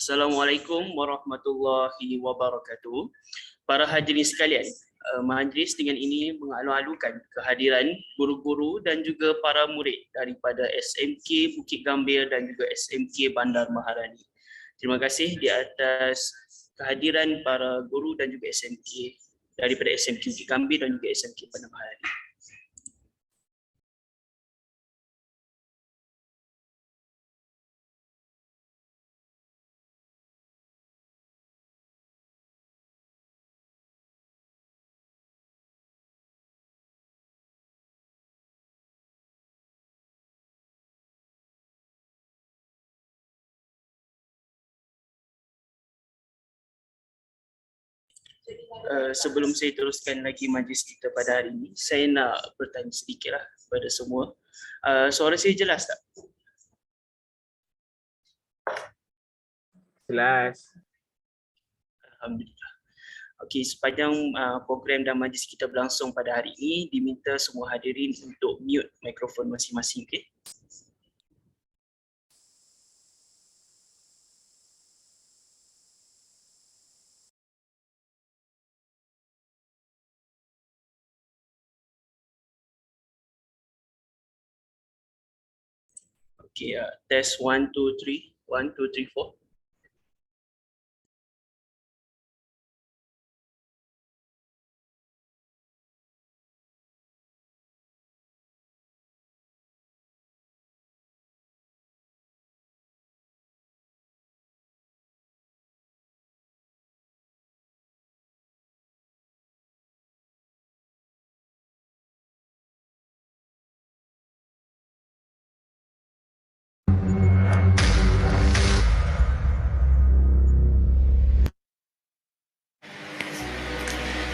Assalamualaikum warahmatullahi wabarakatuh. Para hadirin sekalian, majlis dengan ini mengalu-alukan kehadiran guru-guru dan juga para murid daripada SMK Bukit Gambir dan juga SMK Bandar Maharani. Terima kasih di atas kehadiran para guru dan juga SMK daripada SMK Bukit Gambir dan juga SMK Bandar Maharani. Sebelum saya teruskan lagi majlis kita pada hari ini, saya nak bertanya sedikitlah kepada semua. Suara saya jelas tak? Jelas. Alhamdulillah. Okey, sepanjang program dan majlis kita berlangsung pada hari ini, diminta semua hadirin untuk mute mikrofon masing-masing, okey? Okay, test 1, 2, 3. 1, 2, 3, 4.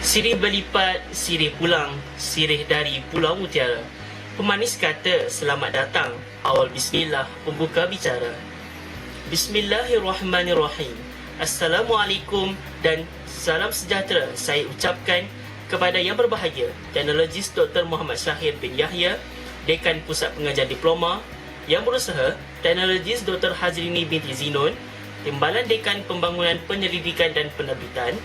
Sirih berlipat, sirih pulang, sirih dari Pulau Mutiara. Pemanis kata, selamat datang. Awal bismillah, pembuka bicara. Bismillahirrahmanirrahim. Assalamualaikum dan salam sejahtera saya ucapkan kepada yang berbahagia, Teknologis Dr. Muhammad Syahir bin Yahya, Dekan Pusat Pengajian Diploma, yang berusaha Teknologis Dr. Hazrini binti Zinon, Timbalan Dekan Pembangunan Penyelidikan dan Penerbitan,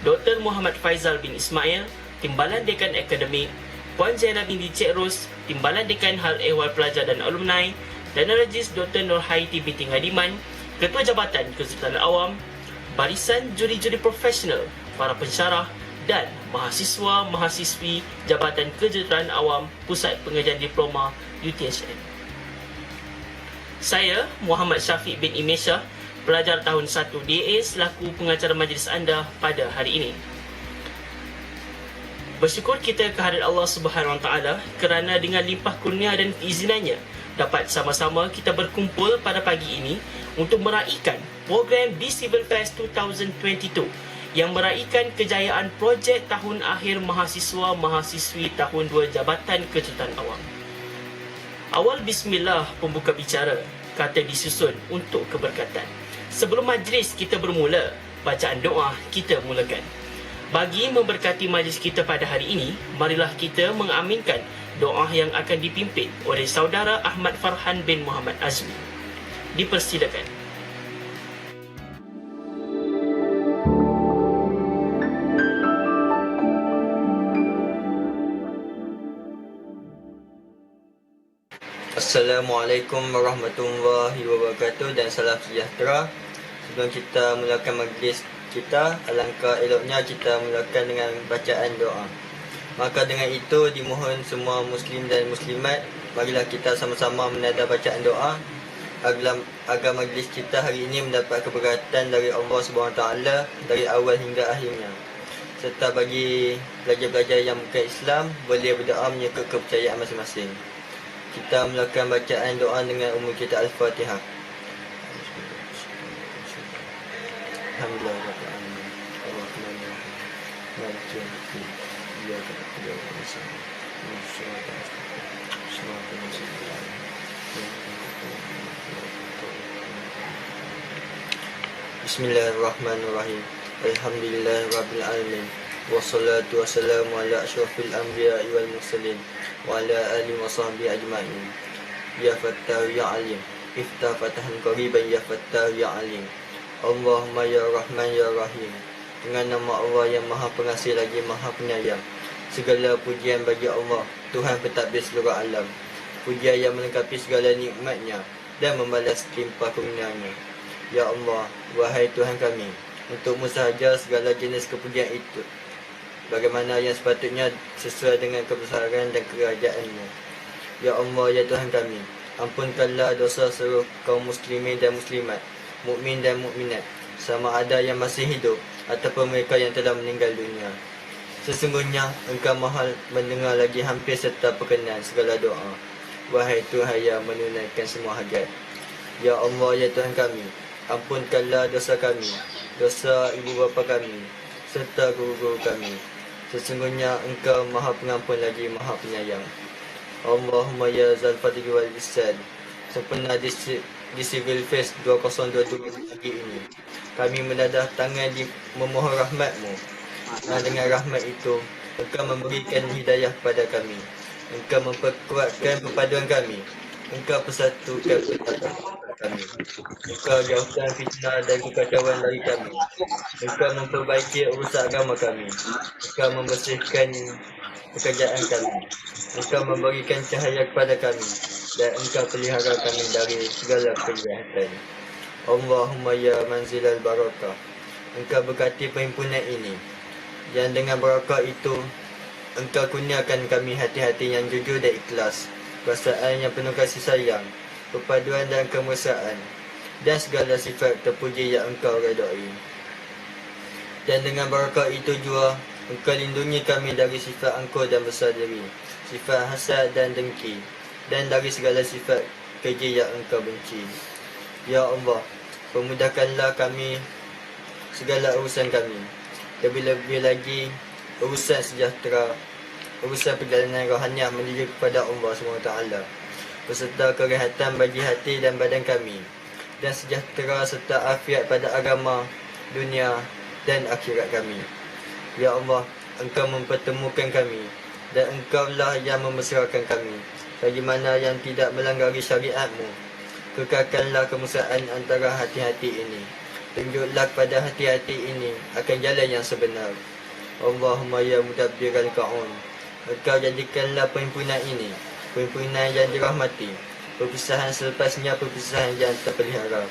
Dr. Muhammad Faizal bin Ismail, Timbalan Dekan Akademik, Puan Zainab binti Cik Ros, Timbalan Dekan Hal Ehwal Pelajar dan Alumni, Teknologis Dr. Nur Haiti binti Ngadiman, Ketua Jabatan Kesultanan Awam, Barisan Juri-Juri Profesional, para pensyarah dan mahasiswa-mahasiswi Jabatan Kejuruteraan Awam Pusat Pengajian Diploma UTHN. Saya Muhammad Syafiq bin Imeshah, pelajar tahun 1 DA selaku pengacara majlis anda pada hari ini. Bersyukur kita kehadirat Allah Subhanahu Wa Taala kerana dengan limpah kurnia dan keizinannya dapat sama-sama kita berkumpul pada pagi ini untuk meraihkan program Be Civil Fest 2022 yang meraihkan kejayaan projek tahun akhir mahasiswa-mahasiswi tahun 2 Jabatan Kejuruteraan Awam. Awal bismillah pembuka bicara, kata disusun untuk keberkatan. Sebelum majlis kita bermula, bacaan doa kita mulakan. Bagi memberkati majlis kita pada hari ini, marilah kita mengaminkan doa yang akan dipimpin oleh saudara Ahmad Farhan bin Muhammad Azmi. Dipersilakan. Assalamualaikum warahmatullahi wabarakatuh dan salam sejahtera. Sebelum kita mulakan majlis kita, alangkah eloknya kita mulakan dengan bacaan doa. Maka dengan itu dimohon semua muslim dan muslimat, marilah kita sama-sama menada bacaan doa agar majlis kita hari ini mendapat keberkatan dari Allah SWT dari awal hingga akhirnya. Serta bagi pelajar-pelajar yang bukan Islam boleh berdoa mengikut kepercayaan masing-masing. Kita melakukan bacaan doa dengan umum kita Al-Fatihah. Alhamdulillah rabbil alamin. Arrahmanir rahim. Maliki yaumiddin. Iyyaka na'budu wa iyyaka nasta'in. Ihdinas siratal mustaqim. Siratal ladzina Bismillahirrahmanirrahim. Alhamdulillahirabbil alamin. Wassalatu wassalamu ala asyrafil anbiya'i wal mursalin wa ala alihi wa sahbihi ajma'in. Ya Fattah ya Alim, iftah fatahan qariban ya Fattah ya Alim. Allahumma ya Rahman ya Rahim. Dengan nama Allah yang Maha Pengasih lagi Maha Penyayang. Segala pujian bagi Allah, Tuhan pentadbir seluruh alam. Pujian yang melengkapi segala nikmatnya dan membalas timpah kurnianya. Ya Allah, wahai Tuhan kami, untuk-Mu sahaja segala jenis kepujian itu, bagaimana yang sepatutnya sesuai dengan kebesaran dan kerajaan-Mu. Ya Allah, ya Tuhan kami, ampunkanlah dosa seluruh kaum muslimin dan muslimat, mukmin dan mukminat, sama ada yang masih hidup ataupun mereka yang telah meninggal dunia. Sesungguhnya Engkau Maha mendengar lagi hampir serta perkenan segala doa. Wahai Tuhan yang menunaikan semua hajat. Ya Allah, ya Tuhan kami, ampunkanlah dosa kami, dosa ibu bapa kami, serta guru-guru kami. Sesungguhnya Engkau Maha Pengampun lagi Maha Penyayang. Allahumma ya Zal Fadli wal Ihsan. Sempena di Civil Fest 2022 pagi ini, kami menadah tangan memohon rahmat-Mu. Dan dengan rahmat itu, Engkau memberikan hidayah kepada kami. Engkau memperkuatkan perpaduan kami. Engkau persatukan persatuan kami. Engkau jauhkan fitnah dan kekacauan dari kami. Engkau memperbaiki urusan agama kami. Engkau membersihkan pekerjaan kami. Engkau memberikan cahaya kepada kami. Dan Engkau pelihara kami dari segala kejahatan. Allahumma ya manzilal barakah. Engkau berkati perhimpunan ini, yang dengan barakah itu Engkau kurniakan kami hati-hati yang jujur dan ikhlas, perasaan yang penuh kasih sayang, perpaduan dan kemesraan, dan segala sifat terpuji yang Engkau redai. Dan dengan barakah itu juga Engkau lindungi kami dari sifat angkuh dan besar diri, sifat hasad dan dengki, dan dari segala sifat keji yang Engkau benci. Ya Allah, permudahkanlah kami segala urusan kami, lebih-lebih lagi urusan sejahtera, urusan perjalanan rohaniah menuju kepada Allah SWT, beserta kerehatan bagi hati dan badan kami, dan sejahtera serta afiat pada agama, dunia dan akhirat kami. Ya Allah, Engkau mempertemukan kami, dan Engkaulah yang memesrakan kami, bagi mana yang tidak melanggari syariat-Mu. Kekalkanlah kemesraan antara hati-hati ini. Tunjuklah pada hati-hati ini akan jalan yang sebenar. Allahumma ya mudabbiral ka'un. Engkau jadikanlah perhimpunan ini perhimpunan yang dirahmati, perpisahan selepasnya perpisahan yang terpelihara.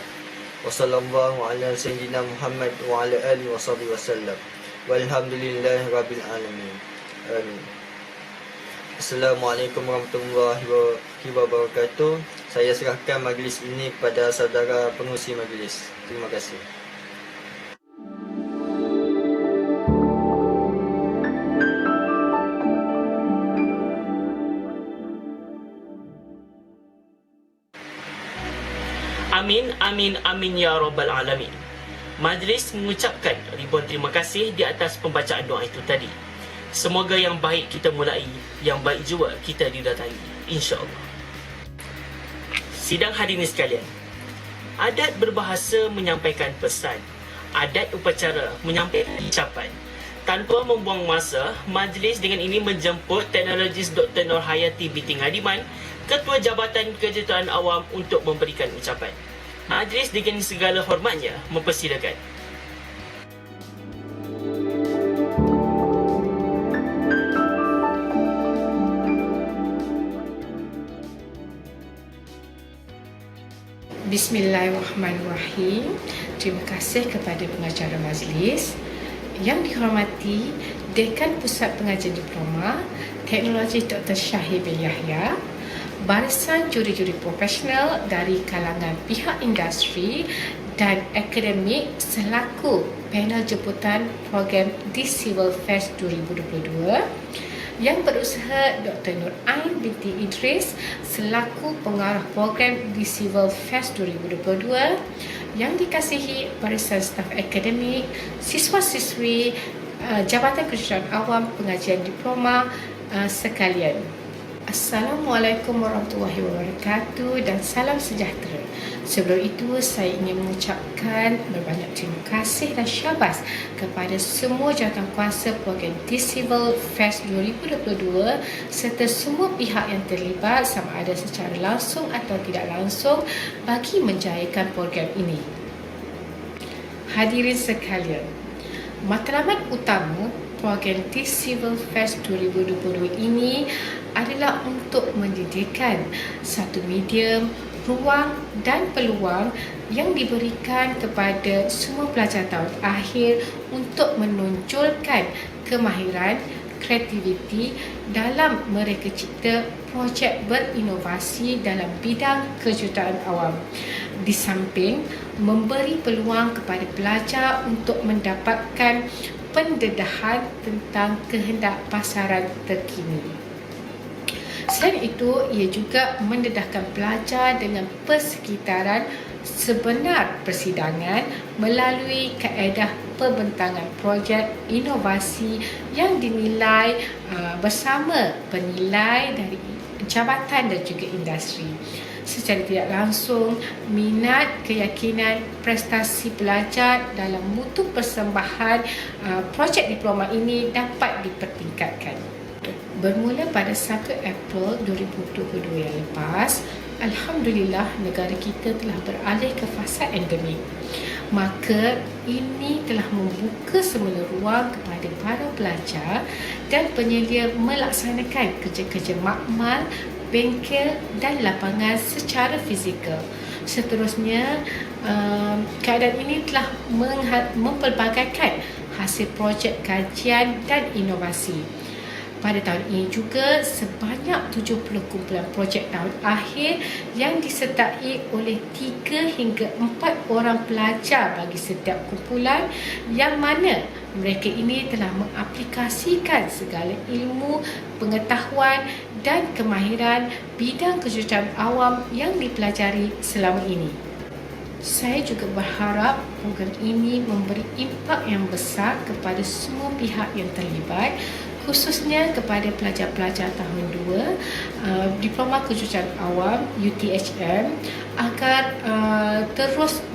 Wassallallahu ala sayyidina Muhammad wa ala alihi wasallam. Walhamdulillahi rabbil alamin. Amin. Assalamualaikum warahmatullahi wabarakatuh. Saya serahkan majlis ini kepada saudara pengurusi majlis. Terima kasih. Amin, amin, amin ya Rabbal Alamin. Majlis mengucapkan ribuan terima kasih di atas pembacaan doa itu tadi. Semoga yang baik kita mulai, yang baik juga kita didatangi, insya-Allah. Sidang hadirin sekalian, adat berbahasa menyampaikan pesan, adat upacara menyampaikan ucapan. Tanpa membuang masa, majlis dengan ini menjemput Teknologis Dr. Nur Hayati binti Ngadiman, Ketua Jabatan Kejuruteraan Awam untuk memberikan ucapan. Majlis dengan segala hormatnya mempersilakan. Bismillahirrahmanirrahim. Terima kasih kepada pengacara majlis. Yang dihormati Dekan Pusat Pengajian Diploma Teknologi Dr. Syahir bin Yahya, barisan juri-juri profesional dari kalangan pihak industri dan akademik selaku panel jemputan program di Civil Fest 2022, yang berusaha Dr. Nur Ain binti Idris selaku pengarah program di Civil Fest 2022, yang dikasihi barisan staf akademik, siswa-siswi Jabatan Kejuruteraan Awam Pengajian Diploma sekalian. Assalamualaikum warahmatullahi wabarakatuh dan salam sejahtera. Sebelum itu, saya ingin mengucapkan berbanyak terima kasih dan syabas kepada semua jawatankuasa program di Civil Fest 2022 serta semua pihak yang terlibat sama ada secara langsung atau tidak langsung bagi menjayakan program ini. Hadirin sekalian, matlamat utama program T-Civil Fest 2022 ini adalah untuk mendedikkan satu medium, ruang dan peluang yang diberikan kepada semua pelajar tahun akhir untuk menonjolkan kemahiran, kreativiti dalam mereka cipta projek berinovasi dalam bidang kejuruteraan awam. Di samping memberi peluang kepada pelajar untuk mendapatkan pendedahan tentang kehendak pasaran terkini. Selain itu, ia juga mendedahkan pelajar dengan persekitaran sebenar persidangan melalui kaedah pembentangan projek inovasi yang dinilai bersama penilai dari jabatan dan juga industri. Secara tidak langsung, minat, keyakinan, prestasi pelajar dalam mutu persembahan projek diploma ini dapat dipertingkatkan. Bermula pada 1 April 2022 yang lepas, Alhamdulillah negara kita telah beralih ke fasa endemik. Maka ini telah membuka semula ruang kepada para pelajar dan penyelia melaksanakan kerja-kerja makmal, bengkel dan lapangan secara fizikal. Seterusnya, keadaan ini telah mempelbagaikan hasil projek kajian dan inovasi. Pada tahun ini juga, sebanyak 70 kumpulan projek tahun akhir yang disertai oleh 3 hingga 4 orang pelajar bagi setiap kumpulan, yang mana mereka ini telah mengaplikasikan segala ilmu, pengetahuan dan kemahiran bidang kejuruteraan awam yang dipelajari selama ini. Saya juga berharap program ini memberi impak yang besar kepada semua pihak yang terlibat, khususnya kepada pelajar-pelajar tahun 2 Diploma Kejuruteraan Awam UTHM, agar terus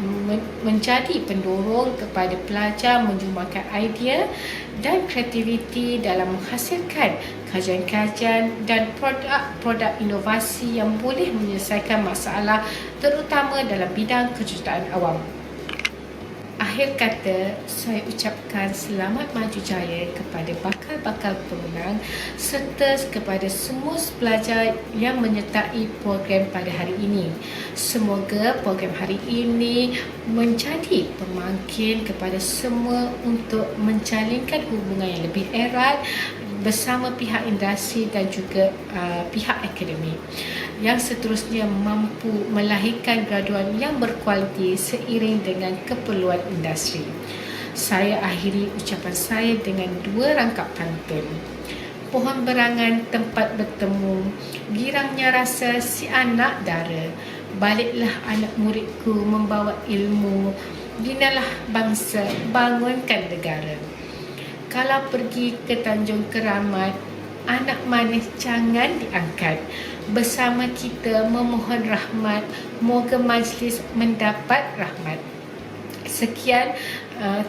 menjadi pendorong kepada pelajar menjumparkan idea dan kreativiti dalam menghasilkan kajian-kajian dan produk-produk inovasi yang boleh menyelesaikan masalah terutama dalam bidang kejuruteraan awam. Akhir kata, saya ucapkan selamat maju jaya kepada bakal-bakal pemenang serta kepada semua pelajar yang menyertai program pada hari ini. Semoga program hari ini menjadi pemangkin kepada semua untuk menjalinkan hubungan yang lebih erat bersama pihak industri dan juga pihak akademik, yang seterusnya mampu melahirkan graduan yang berkualiti seiring dengan keperluan industri. Saya akhiri ucapan saya dengan 2 rangkap pantun. Pohon berangan tempat bertemu, girangnya rasa si anak dara. Baliklah anak muridku membawa ilmu, binalah bangsa, bangunkan negara. Kalau pergi ke Tanjung Keramat, anak manis jangan diangkat. Bersama kita memohon rahmat, moga majlis mendapat rahmat. Sekian,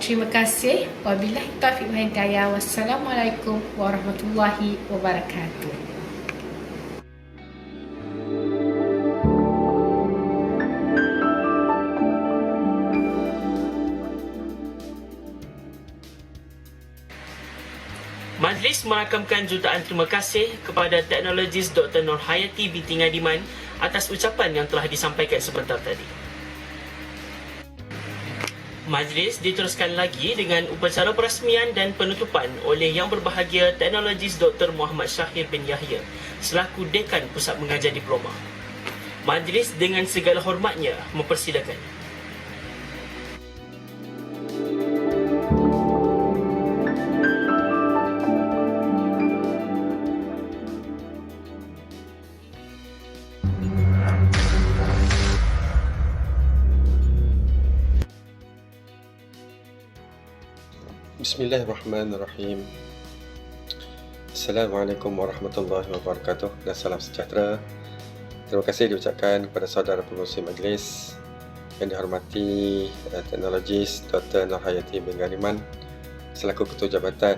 terima kasih. Wabillahi taufiq wal hidayah. Wassalamualaikum warahmatullahi wabarakatuh. Majlis merakamkan jutaan terima kasih kepada teknologis Dr. Nurhayati binti Ngadiman atas ucapan yang telah disampaikan sebentar tadi. Majlis diteruskan lagi dengan upacara perasmian dan penutupan oleh Yang Berbahagia Teknologis Dr. Muhammad Syahir bin Yahya selaku Dekan Pusat Mengajar Diploma. Majlis dengan segala hormatnya mempersilakan. Bismillahirrahmanirrahim. Assalamualaikum warahmatullahi wabarakatuh dan salam sejahtera. Terima kasih diucapkan kepada saudara pengurusi majlis yang dihormati teknologis Dr. Nurhayati bin Ngadiman selaku Ketua Jabatan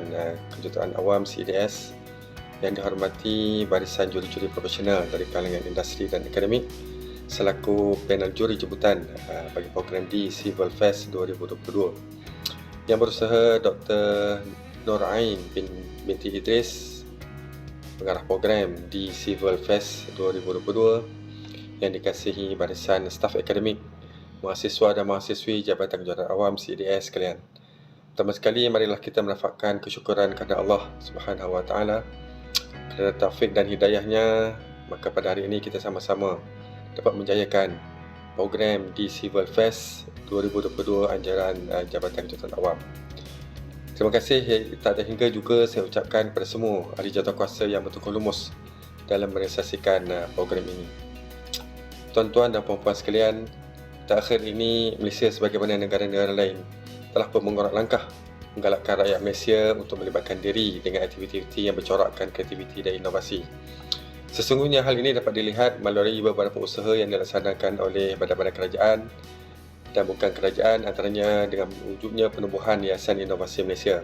Kejuruteraan Awam CDS, yang dihormati barisan juri-juri profesional dari kalangan industri dan akademik, selaku panel juri jemputan bagi program di Civil Fest 2022. Yang berusaha Dr. Nur Ain binti Idris, pengarah program di Civil Fest 2022, yang dikasihi barisan staf akademik, mahasiswa dan mahasiswi Jabatan Kejuruteraan Awam CDS sekalian. Pertama sekali, marilah kita melafazkan kesyukuran kepada Allah Subhanahu Wa Taala kerana taufik dan hidayahnya, maka pada hari ini kita sama-sama dapat menjayakan program di Civil Fest 2022 anjuran Jabatan Kejuruteraan Awam. Terima kasih tak terhingga juga saya ucapkan kepada semua ahli jawatankuasa yang bertukar lumus dalam merealisasikan program ini. Tuan-tuan dan puan-puan sekalian, terakhir ini Malaysia sebagaimana negara-negara lain telah pun mengorak langkah menggalakkan rakyat Malaysia untuk melibatkan diri dengan aktiviti-aktiviti yang bercorakkan kreativiti dan inovasi. Sesungguhnya hal ini dapat dilihat melalui beberapa usaha yang dilaksanakan oleh badan-badan kerajaan dan bukan kerajaan, antaranya dengan wujudnya penubuhan Yayasan Inovasi Malaysia.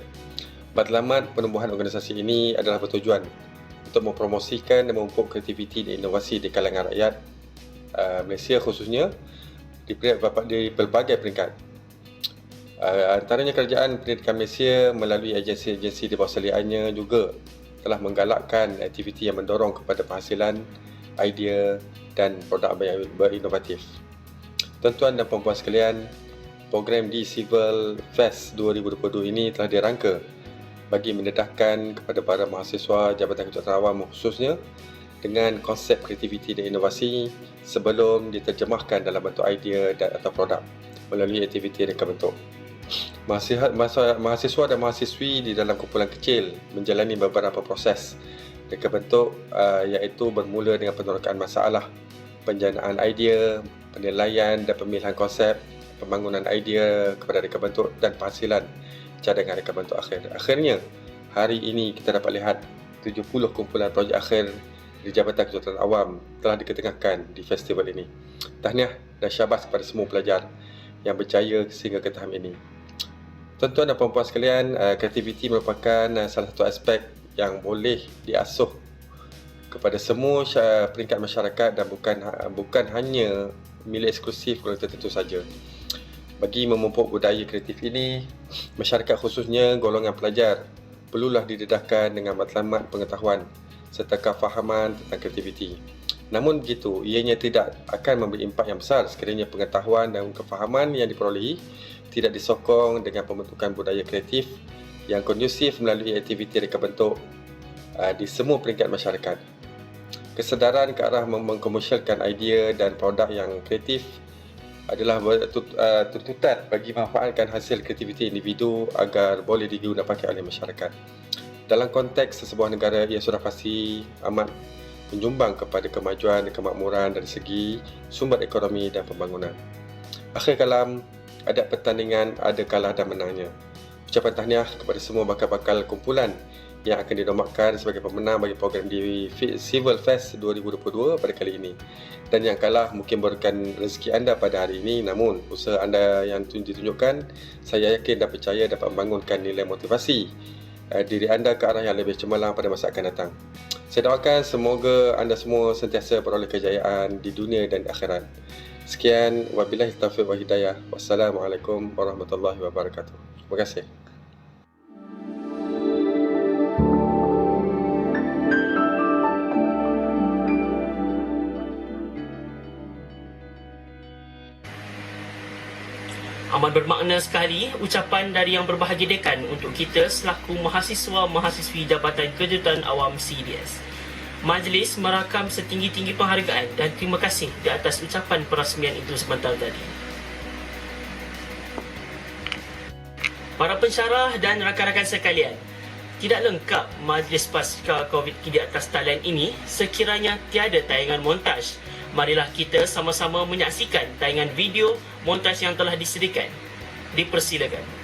Matlamat penubuhan organisasi ini adalah bertujuan untuk mempromosikan dan memupuk kreativiti dan inovasi di kalangan rakyat Malaysia, khususnya di pelbagai peringkat. Antaranya kerajaan pendidikan Malaysia melalui agensi-agensi di bawah saliannya juga telah menggalakkan aktiviti yang mendorong kepada penghasilan, idea dan produk berinovatif. Tuan-tuan dan puan-puan sekalian, program di Civil Fest 2022 ini telah dirangka bagi mendedahkan kepada para mahasiswa Jabatan Kejuruteraan Awam khususnya dengan konsep kreativiti dan inovasi sebelum diterjemahkan dalam bentuk idea dan atau produk melalui aktiviti reka bentuk. Mahasiswa dan mahasiswi di dalam kumpulan kecil menjalani beberapa proses reka bentuk iaitu bermula dengan penerokaan masalah, penjanaan idea, penilaian dan pemilihan konsep, pembangunan idea kepada reka bentuk dan penghasilan cadangan reka bentuk akhir. Akhirnya, hari ini kita dapat lihat 70 kumpulan projek akhir di Jabatan Kejuruteraan Awam telah diketengahkan di festival ini. Tahniah dan syabas kepada semua pelajar yang berjaya sehingga ke tahap ini. Tuan-tuan dan puan-puan sekalian, kreativiti merupakan salah satu aspek yang boleh diasuh kepada semua peringkat masyarakat dan bukan hanya milik eksklusif golongan tertentu saja. Bagi memupuk budaya kreatif ini, masyarakat khususnya golongan pelajar perlulah didedahkan dengan matlamat pengetahuan serta kefahaman tentang kreativiti. Namun begitu, ianya tidak akan memberi impak yang besar sekiranya pengetahuan dan kefahaman yang diperolehi tidak disokong dengan pembentukan budaya kreatif yang kondusif melalui aktiviti reka bentuk di semua peringkat masyarakat. Kesedaran ke arah mengkomersialkan idea dan produk yang kreatif adalah tuntutan bagi memanfaatkan hasil kreativiti individu agar boleh digunakan pakai oleh masyarakat. Dalam konteks sesebuah negara, ia sudah pasti amat menyumbang kepada kemajuan dan kemakmuran dari segi sumber ekonomi dan pembangunan. Akhir kalam, ada pertandingan, ada kalah dan menangnya. Ucapan tahniah kepada semua bakal-bakal kumpulan yang akan dinomakkan sebagai pemenang bagi program di Civil Fest 2022 pada kali ini. Dan yang kalah mungkin bukan rezeki anda pada hari ini, namun usaha anda yang ditunjukkan, saya yakin dan percaya dapat membangunkan nilai motivasi diri anda ke arah yang lebih cemerlang pada masa akan datang. Saya doakan semoga anda semua sentiasa beroleh kejayaan di dunia dan akhirat. Sekian, wabillahi taufiq wa hidayah. Wassalamualaikum warahmatullahi wabarakatuh. Terima kasih. Amat bermakna sekali ucapan dari yang berbahagia dekan untuk kita selaku mahasiswa-mahasiswi Jabatan Kejuruteraan Awam CDS. Majlis merakam setinggi-tinggi penghargaan dan terima kasih di atas ucapan perasmian itu sebentar tadi. Para pensyarah dan rakan-rakan sekalian, tidak lengkap majlis pasca COVID di atas talian ini sekiranya tiada tayangan montaj. Marilah kita sama-sama menyaksikan tayangan video montaj yang telah disediakan. Dipersilakan.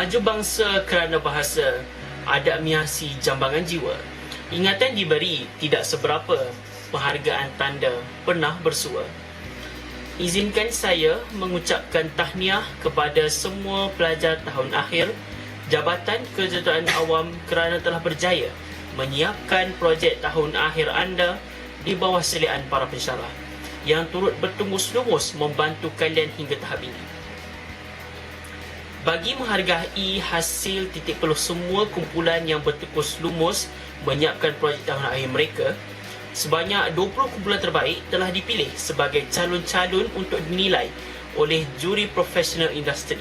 Maju bangsa kerana bahasa, adat miasi jambangan jiwa. Ingatan diberi, tidak seberapa, penghargaan tanda pernah bersua. Izinkan saya mengucapkan tahniah kepada semua pelajar tahun akhir Jabatan Kejuruteraan Awam kerana telah berjaya menyiapkan projek tahun akhir anda di bawah seliaan para pensyarah yang turut bertunggus-lumus membantu kalian hingga tahap ini. Bagi menghargai hasil titik peluh semua kumpulan yang bertungkus lumus menyiapkan projek tahun akhir mereka, sebanyak 20 kumpulan terbaik telah dipilih sebagai calon-calon untuk dinilai oleh juri profesional industri.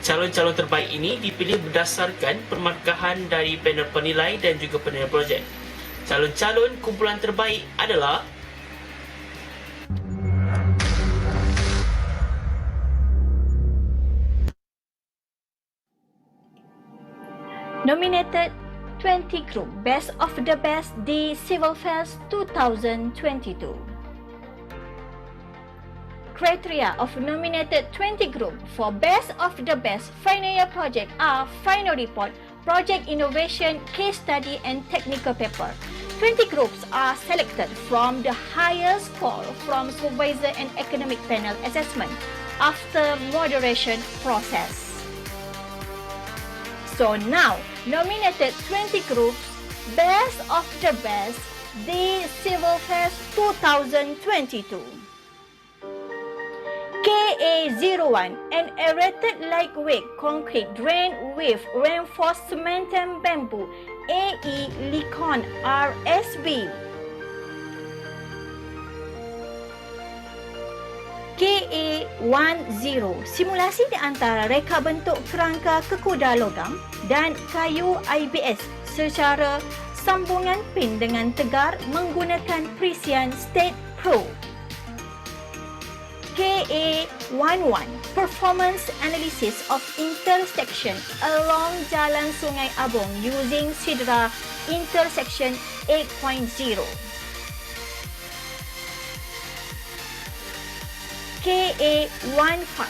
Calon-calon terbaik ini dipilih berdasarkan permarkahan dari panel penilai dan juga penilai projek. Calon-calon kumpulan terbaik adalah Nominated 20 Group Best of the Best di Civil Fest 2022. Criteria of nominated 20 group for Best of the Best Final Year Project are Final Report, Project Innovation, Case Study and Technical Paper. 20 groups are selected from the highest score from Supervisor and Academic Panel Assessment after moderation process. So now, nominated 20 groups Best of the Best di Civil Fest 2022. KA01, an aerated lightweight concrete drain with reinforced cement and bamboo, AE Licon RSB. KA10, simulasi di antara reka bentuk kerangka kekuda logam dan kayu IBS secara sambungan pin dengan tegar menggunakan Precision State Pro. KA11, performance analysis of intersection along Jalan Sungai Abong using Sidra Intersection 8.0. KA15,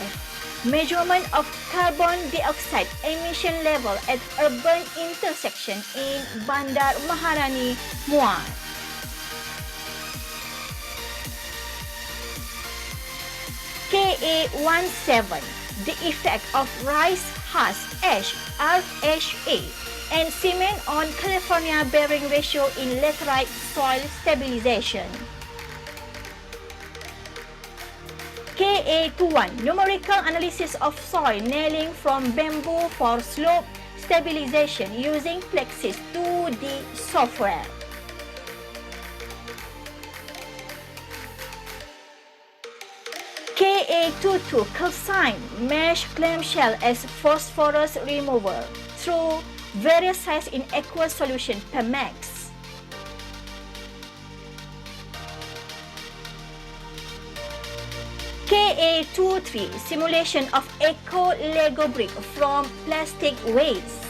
measurement of carbon dioxide emission level at urban intersection in Bandar Maharani, Muar. KA17, the effect of rice husk ash RHA and cement on California bearing ratio in laterite soil stabilization. KA21, numerical analysis of soil nailing from bamboo for slope stabilization using Plexis 2D software. KA22, calcine mesh clamshell as phosphorus remover through various size in aqueous solution per max. KA23, simulation of eco Lego brick from plastic waste.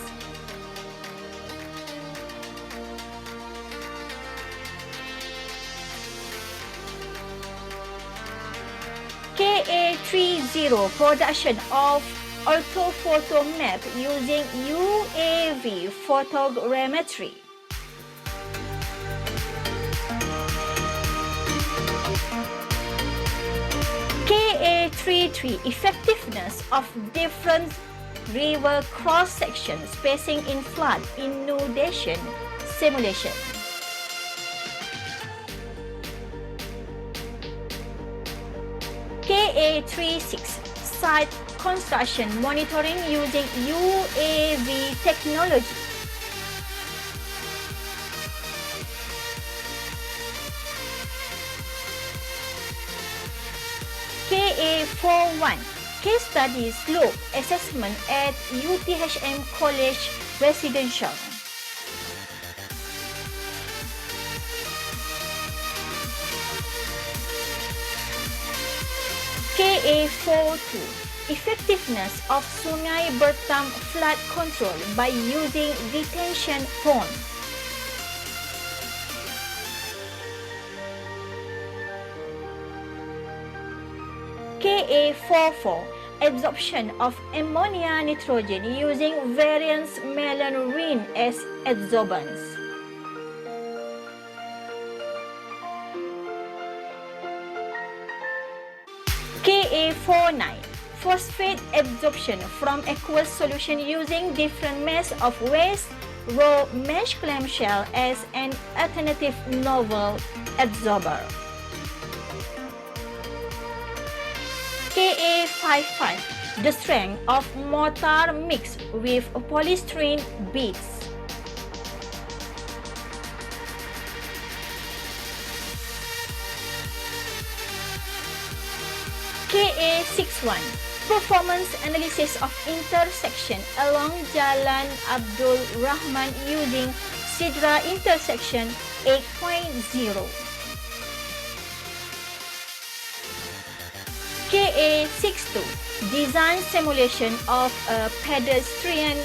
KA30, production of orthophoto map using UAV photogrammetry. KA33, effectiveness of different river cross-section spacing in flood inundation simulation. KA36, site construction monitoring using UAV technology. KA41, case study slope assessment at UTHM College Residential. KA42, effectiveness of Sungai Bertam flood control by using detention pond. KA44, absorption of ammonia nitrogen using variance melanorin as adsorbents. Ka49, phosphate absorption from aqueous solution using different mass of waste raw mesh clamshell as an alternative novel adsorber. Ka55, the strength of mortar mixed with polystyrene beads. Ka61, performance analysis of intersection along Jalan Abdul Rahman using Sidra intersection 8.0. Ka62, design simulation of a pedestrian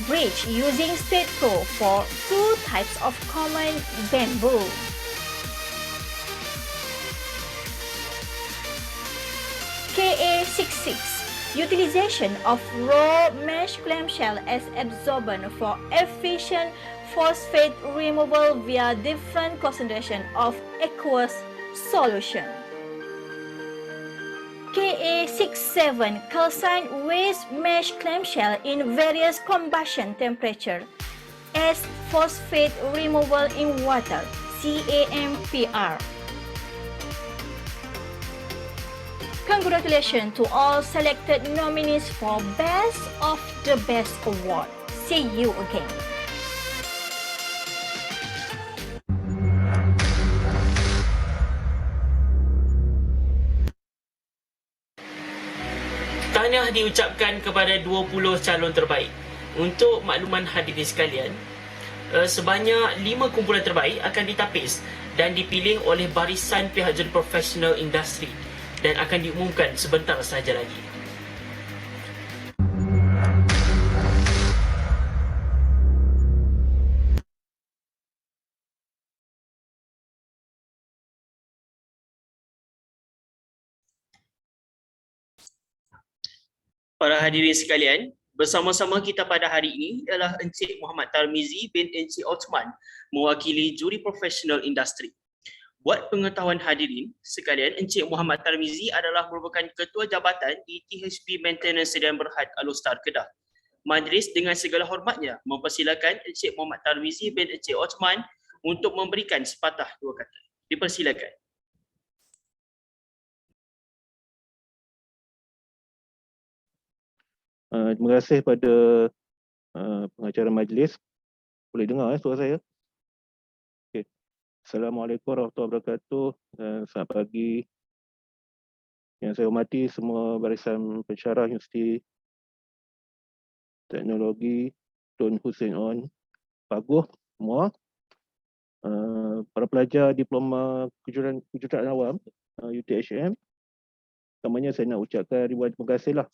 bridge using StatePro for two types of common bamboo. Ka66, utilization of raw mesh clamshell as absorbent for efficient phosphate removal via different concentration of aqueous solution. Ka67, calcined waste mesh clamshell in various combustion temperature as phosphate removal in water, CAMPR. Congratulations to all selected nominees for Best of the Best Award. See you again. Tahniah diucapkan kepada 20 calon terbaik. Untuk makluman hadirin sekalian, sebanyak 5 kumpulan terbaik akan ditapis dan dipilih oleh barisan pihak juri profesional industri dan akan diumumkan sebentar sahaja lagi. Para hadirin sekalian, bersama-sama kita pada hari ini ialah Encik Muhammad Tarmizi bin Encik Osman mewakili juri profesional industri. Buat pengetahuan hadirin sekalian, Encik Muhammad Tarmizi adalah merupakan Ketua Jabatan di THB Maintenance Sedan Berhad Alostar Kedah. Majlis dengan segala hormatnya mempersilakan Encik Muhammad Tarmizi bin Encik Osman untuk memberikan sepatah dua kata. Dipersilakan. Terima kasih pada pengacara majlis. Boleh dengar suara saya? Okay. Assalamualaikum warahmatullahi wabarakatuh. Selamat pagi. Yang saya hormati semua barisan pensyarah Universiti Teknologi Tun Hussein On Paguh semua. Para pelajar diploma kejuruteraan awam UTHM. Pertamanya saya nak ucapkan ribuan terima kasih lah.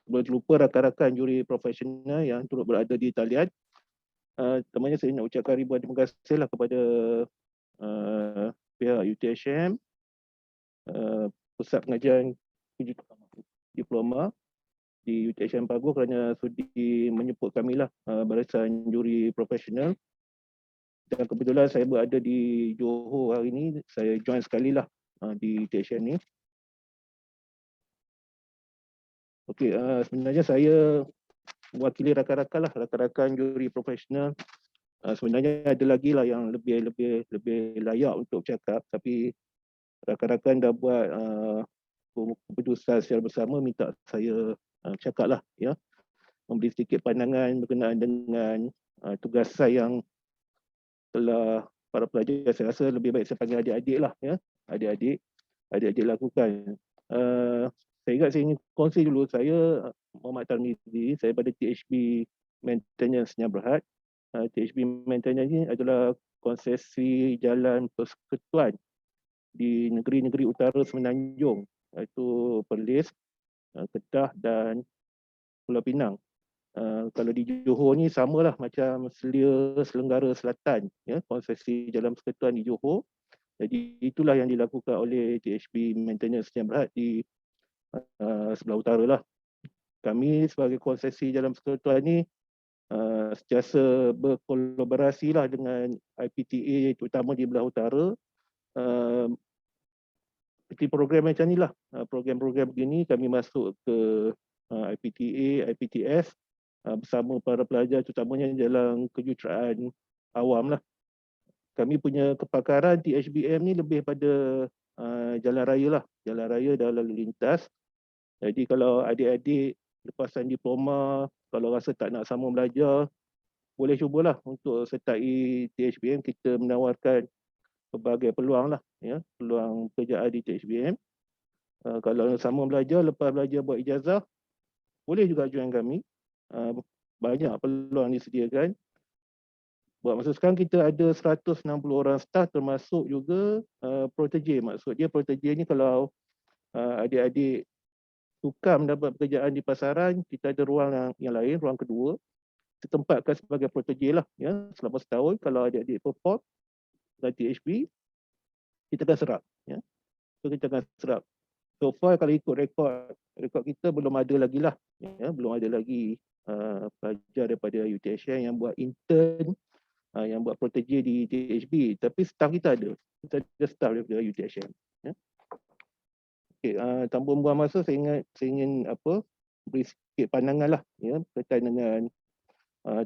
Sebelum terlupa rakan-rakan juri profesional yang turut berada di talian. Pertamanya saya nak ucapkan ribuan terima kasih lah kepada pihak UTHM, Pusat Pengajian Diploma di UTHM Paguh kerana sudi menyebut kami lah barisan juri profesional. Dan kebetulan saya berada di Johor hari ini, saya join sekali lah di UTHM ni. Okey, sebenarnya saya mewakili rakan-rakan lah, rakan-rakan juri profesional. Sebenarnya ada lagi lah yang lebih layak untuk cakap, tapi rakan-rakan dah buat keputusan secara bersama minta saya cakap lah, ya, memberi sedikit pandangan berkenaan dengan tugasan yang telah para pelajar, saya rasa lebih baik saya panggil adik-adik lah, ya, adik-adik lakukan. Saya ingat saya ingin kongsi dulu, saya Muhammad Tarmizi, saya pada THB Maintenance Senyap Berhad. THB Maintenance ini adalah konsesi jalan persekutuan di negeri-negeri utara Semenanjung, iaitu Perlis, Kedah dan Pulau Pinang. Kalau di Johor ni samalah macam Selia Selenggara Selatan, ya, konsesi jalan persekutuan di Johor. Jadi itulah yang dilakukan oleh THB Maintenance Senyap Berhad di sebelah utara lah. Kami sebagai konsesi Jalan Persekutuan ni sentiasa berkolaborasi lah dengan IPTA terutama di belah utara. Seperti program macam ni lah, program-program begini kami masuk ke IPTA, IPTS bersama para pelajar terutamanya dalam kejuruteraan awam lah. Kami punya kepakaran THBM ni lebih pada jalan raya lah, jalan raya dan lalu lintas. Jadi kalau adik-adik lepasan diploma, kalau rasa tak nak sambung belajar, boleh cubalah untuk sertai THBM. Kita menawarkan pelbagai peluang lah, ya, peluang pekerjaan di THBM. Kalau sambung belajar, lepas belajar buat ijazah, boleh juga join kami. Banyak peluang disediakan. Buat masa sekarang kita ada 160 orang staff termasuk juga protege. Maksud dia protege ni kalau adik-adik suka mendapat pekerjaan di pasaran, kita ada ruang yang lain, ruang kedua. Kita tempatkan sebagai protege lah, ya, selama setahun. Kalau adik-adik perform dan THB, kita akan serap. Ya. So, kita akan serap. So far kalau ikut rekod kita belum ada lagi lah. Ya, belum ada lagi pelajar daripada UTHM yang buat intern, yang buat protege di THB. Tapi staff kita ada. Kita ada staff daripada UTHM. Ya. Okay, tanpa membuang masa, saya ingin beri sikit pandangan lah, ya, berkaitan dengan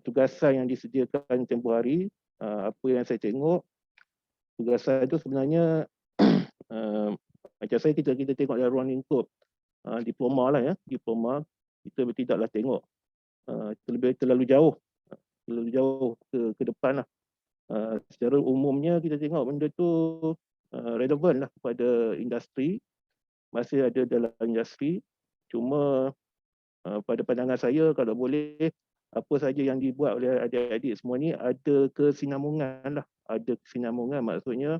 tugasan yang disediakan tempoh hari. Apa yang saya tengok, tugasan itu sebenarnya macam saya kita tengok dalam ruang lingkup diploma lah, ya, diploma kita tidaklah tengok terlalu jauh ke depan lah. Secara umumnya kita tengok benda tu relevan lah kepada industri, masih ada dalam industri. Cuma pada pandangan saya, kalau boleh apa saja yang dibuat oleh adik-adik semua ni ada kesinambungan lah, ada kesinambungan. Maksudnya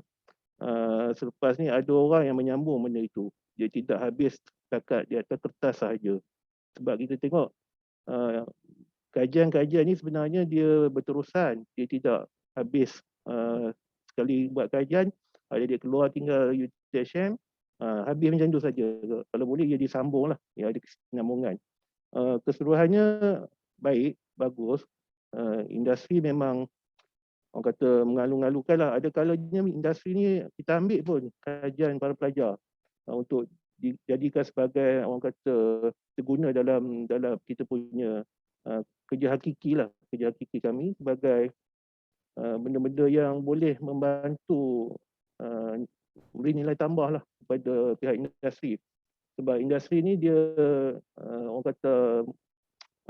selepas ni ada orang yang menyambung benda itu, dia tidak habis setakat di atas kertas sahaja. Sebab kita tengok kajian-kajian ni sebenarnya dia berterusan, dia tidak habis sekali buat kajian, adik-adik keluar tinggal UTHM, habis macam tu saja. Kalau boleh dia disambung lah, ya, ada kesinambungan. Keseluruhannya baik, bagus. Industri memang orang kata mengalu-ngalukan lah. Ada kalanya industri ni kita ambil pun kajian para pelajar untuk dijadikan sebagai orang kata terguna dalam kita punya kerja hakiki lah, kerja hakiki kami sebagai benda-benda yang boleh membantu beri nilai tambah lah kepada pihak industri. Sebab industri ni dia orang kata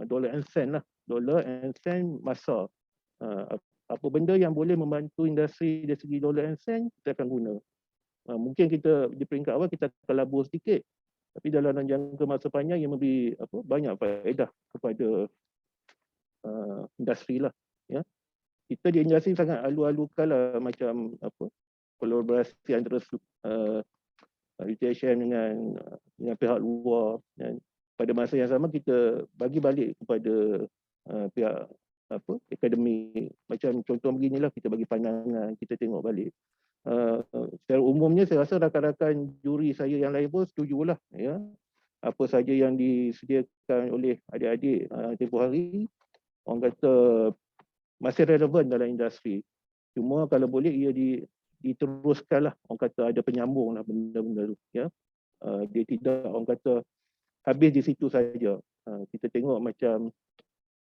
dollar and cent lah, dollar and cent masa. Apa benda yang boleh membantu industri dari segi dollar and cent, kita akan guna. Mungkin kita di peringkat awal kita akan labur sedikit, tapi dalam jangka masa panjang ia memberi banyak faedah kepada industri lah. Ya. Kita di industri sangat alu-alukan lah, macam kolaborasi antara UTHM dengan pihak luar. Dan pada masa yang sama kita bagi balik kepada pihak akademik. Macam contoh beginilah, kita bagi pandangan, kita tengok balik. Secara umumnya saya rasa rakan-rakan juri saya yang lain pun setujulah, ya, apa saja yang disediakan oleh adik-adik tempoh hari orang kata masih relevan dalam industri. Cuma kalau boleh ia diteruskanlah, orang kata ada penyambung lah benda-benda tu, ya. Dia tidak orang kata habis di situ saja. Kita tengok macam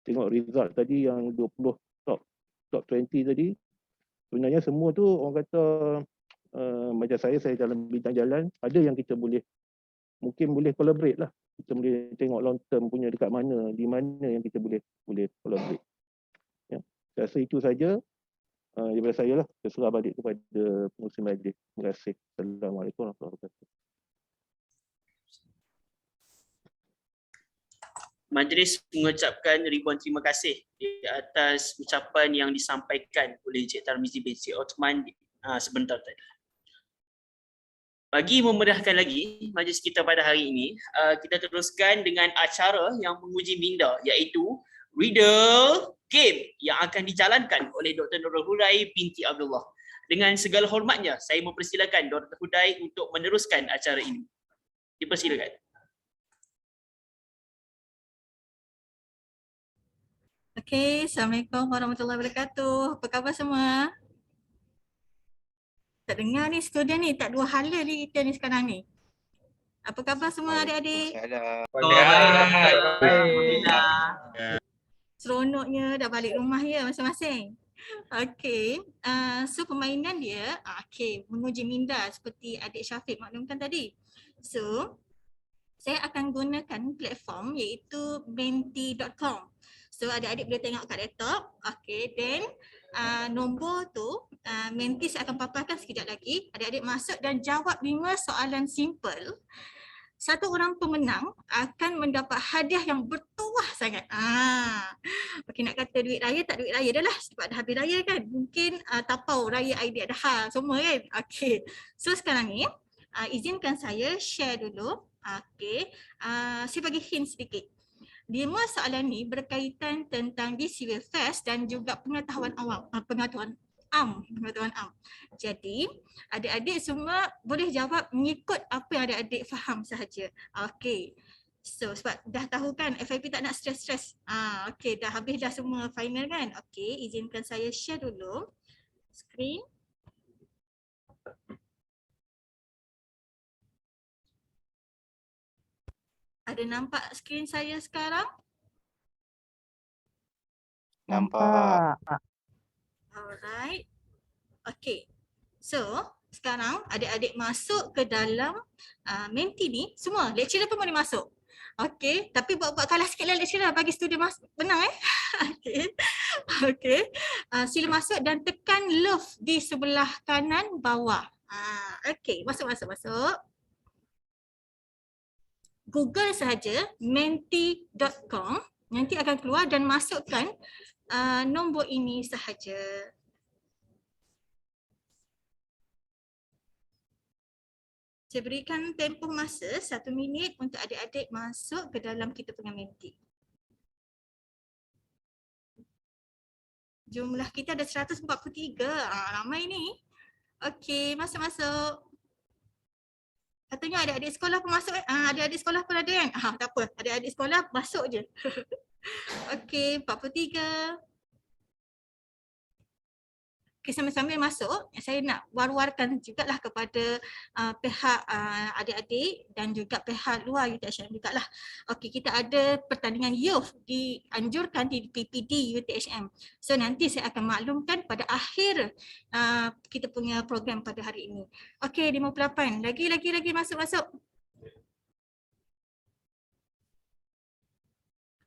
tengok result tadi yang 20 top 20 tadi, sebenarnya semua tu orang kata macam saya dalam bidang jalan, ada yang kita mungkin boleh collaborate lah. Kita boleh tengok long term punya dekat mana, di mana yang kita boleh collaborate. Ya. Saya rasa itu saja daripada saya lah. Saya serah balik kepada pengurusi majlis. Terima kasih. Assalamualaikum warahmatullahi wabarakatuh. Majlis mengucapkan ribuan terima kasih di atas ucapan yang disampaikan oleh Encik Tarmizi bin Syed Othman sebentar tadi. Bagi memudahkan lagi majlis kita pada hari ini, kita teruskan dengan acara yang menguji minda, iaitu Riddle Game yang akan dijalankan oleh Dr. Nurul Hurai binti Abdullah. Dengan segala hormatnya, saya mempersilakan Dr. Hurai untuk meneruskan acara ini. Dipersilakan. Okey, Assalamualaikum warahmatullahi wabarakatuh. Apa khabar semua? Tak dengar ni student ni, tak dua hala ni kita ni sekarang ni. Apa khabar semua adik-adik? Seronoknya dah balik rumah ya masing-masing. Okey, so permainan dia, menguji minda seperti adik Syafiq maklumkan tadi. So, saya akan gunakan platform iaitu menti.com. So adik-adik boleh tengok kat laptop. Okay, then nombor tu Menti saya akan paparkan sekejap lagi. Adik-adik masuk dan jawab 5 soalan simple. Satu orang pemenang akan mendapat hadiah yang bertuah sangat. Okay, nak kata duit raya tak duit raya dah lah sebab dah habis raya kan. Mungkin tapau raya Aidil Adha semua kan. Okay, so sekarang ni izinkan saya share dulu. Okay, saya bagi hint sedikit. 5 soalan ni berkaitan tentang di civil affairs dan juga pengetahuan awam, pengetahuan am. Jadi, adik-adik semua boleh jawab mengikut apa yang adik-adik faham sahaja. Okey. So, sebab dah tahu kan FIP tak nak stres-stres. Okey, dah habis dah semua final kan? Okey, izinkan saya share dulu screen. Ada nampak skrin saya sekarang? Nampak. Alright. Okay. So, sekarang adik-adik masuk ke dalam Menti ni. Semua lecturer pun boleh masuk. Okay. Tapi buat kalah sikit lah lecturer bagi student benang Okay. Okay. Sila masuk dan tekan love di sebelah kanan bawah. Okay. Masuk. Google sahaja menti.com, nanti akan keluar dan masukkan nombor ini sahaja. Saya berikan tempoh masa 1 minit untuk adik-adik masuk ke dalam kita punya Menti. Jumlah kita ada 143, ramai ni. Okey, masuk. Katanya adik-adik sekolah pun masuk adik-adik sekolah pun ada kan? Tak apa, adik-adik sekolah masuk je. Okey, 43. Okey, sambil-sambil masuk, saya nak war-warkan jugalah kepada pihak adik-adik dan juga pihak luar UTHM jugalah. Okey, kita ada pertandingan youth dianjurkan di PPD UTHM. So nanti saya akan maklumkan pada akhir kita punya program pada hari ini. Okey, 58. Lagi masuk.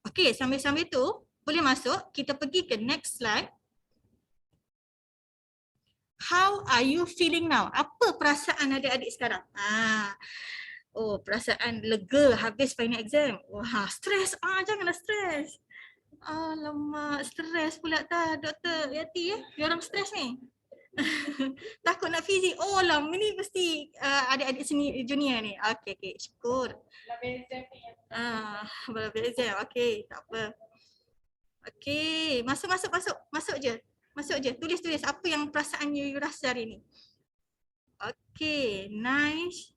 Okey, sambil-sambil tu boleh masuk, kita pergi ke next slide. How are you feeling now? Apa perasaan adik-adik sekarang? Oh, perasaan lega habis final exam. Wah, stres. Janganlah stres. Alamak, stres pula tak, Doktor Yati Dia orang stres ni. Takut nak fizik. Oh lah, ini mesti adik-adik seni junior ni. Okey, syukur. Belum exam. Okey, tak apa. Okey, masuk je. Tulis apa yang perasaan you rasa hari ni. Okay, nice.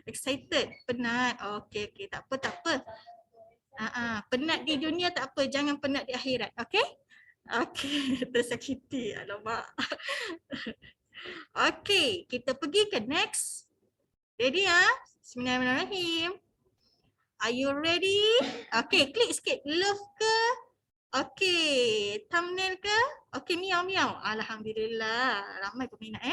Excited, penat. Okay, tak apa. Penat di dunia tak apa, jangan penat di akhirat. Okay, tersakiti. Alamak. Okay, kita pergi ke next. Ready ya? Bismillahirrahmanirrahim. Are you ready? Okay, klik sikit. Love ke? Okay, thumbnail ke? Okay, miau. Alhamdulillah, ramai peminat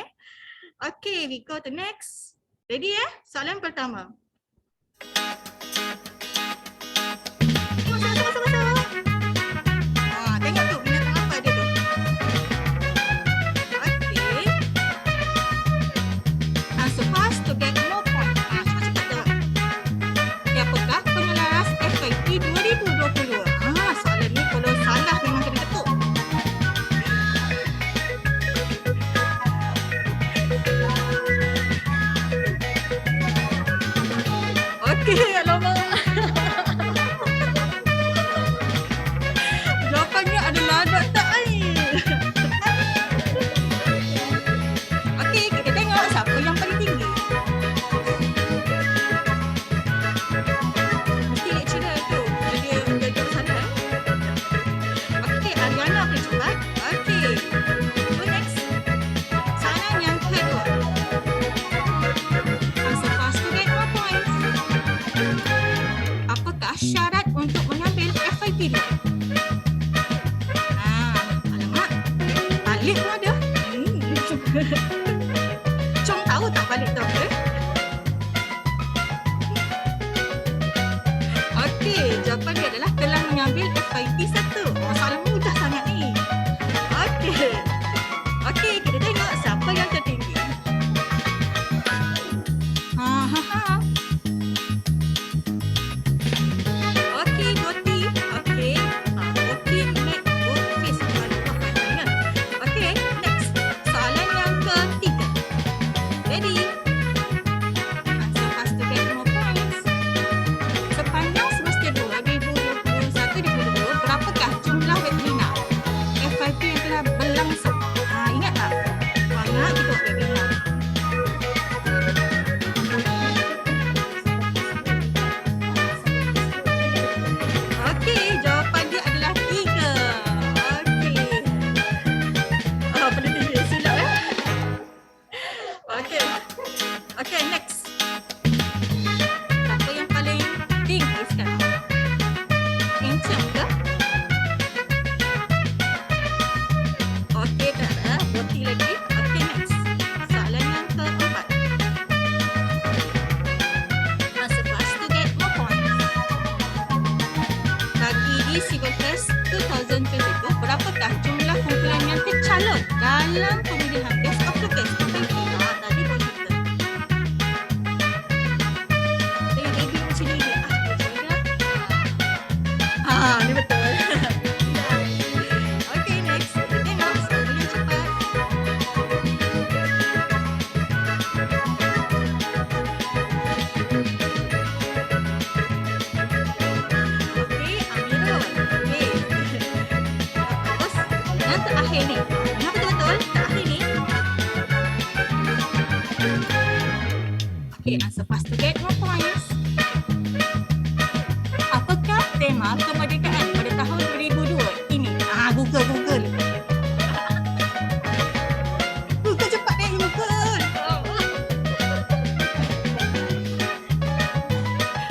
Okay, we go to next. Ready ya? Soalan pertama. Masuk. Tengok tu, binatang apa dia tu? Okay. Supposed to get more point. Cuba cakap jawab. Siapakah penyelaras FYP 2020? Soalan ni kalau salah memang kena ketuk. Okey, balik pun ada. Cong tahu tak balik tu apa? Okey, jawapan dia adalah telah mengambil FYP 1. Oh, soalan mudah sangat ni. Okey. Okey, kita tengok siapa yang tertinggi. Okey, Goti. Okey. Goti make good face. Okey, next. Soalan yang ketiga. Ready? Answer has to get more points. Sepanjang semester 2021-2022, berapakah jumlah webinar FYP yang telah berlangsung? Ingat tak? Banyak kita buat webinar. Okey, jawapan dia adalah 3. Okey. Pada 3 silap ya. Okey. Okey, next. Siapa yang paling tinggi sekarang? Encik ke? Okey, tak ada. Boti lagi. Okey, next. Soalan yang keempat. Supposed to get more points. Bagi di Civil Fest 2022, berapakah jumlah kumpulan yang tercalon dalam pemilihan Best of the Best? Tadi pun kita. Tengok baby macam ni dia. Ni betul. Okey, next. Kita tengok siapa yang cepat. Okey, Amirul. Okey. Bagus. Yang terakhir ni. Yang betul-betul terakhir ni. Okey, answer fast to get more points. Apakah tema kemerdekaan pada tahun 2002 ini? Google. Google cepat deh, Google.